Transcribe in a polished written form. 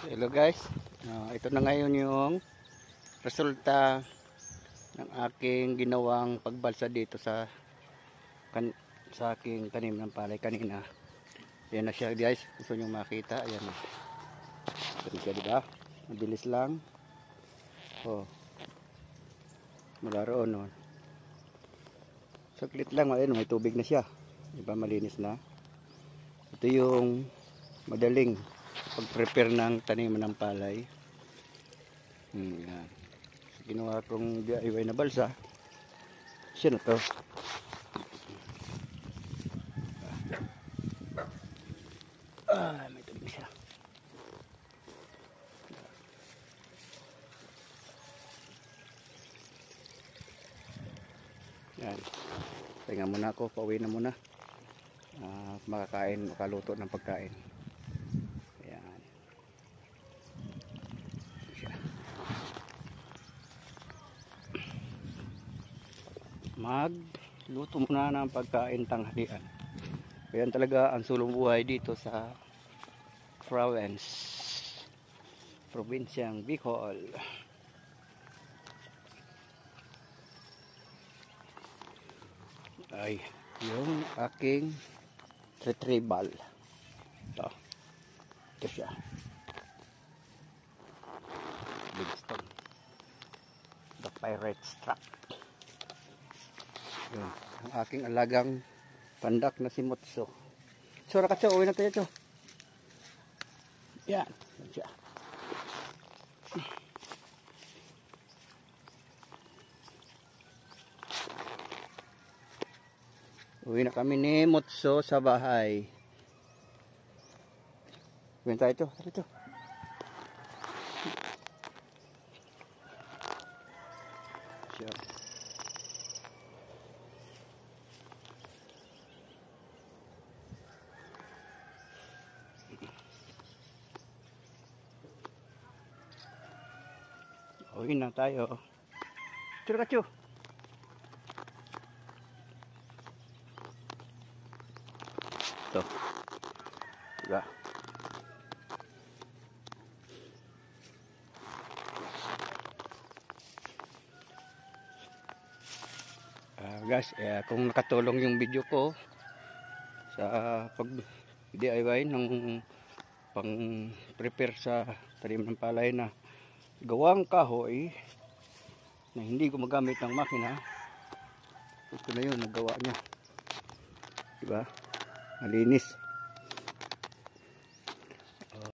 Hello guys, ito na ngayon yung resulta ng aking ginawang pagbalsa dito sa aking tanim ng palay kanina. Ayan na siya guys, gusto nyo makita. Ayan na. Ayan siya, diba? Mabilis lang. Oh, mula roon. Oh. Saglit lang, ayun, may tubig na siya. Diba, malinis na. Ito yung madaling pag-prepare ng taniman ng palay. Yan. Ginawa kong DIY na balsa. Siya na to. May tubig siya. Yan. Pahinga muna ako, pauwi na muna. Makaluto ng pagkain. Ayan. Magluto muna ng pagkain tanghalian. Ayan talaga ang sulong buhay dito sa probinsyang Bicol. Ay, yung aking retrieval. Ito siya. Bigston. The Pirate Strap. Yun, ang aking alagang pandak na si Motso. Sura ka siya, uwi na tayo ito. Yan, yan siya. Uwi na kami ni Motso sa bahay. Uwi na tayo ito, ito. Siya. Uwi na tayo. Tira-kacho. Ito. Diba? Guys, kung nakatulong yung video ko sa pag-DIY ng pang-prepare sa tanim ng palay na gawang kahoy na hindi gumagamit ng makina, ito na yun, nagawa niya. Diba? Malinis.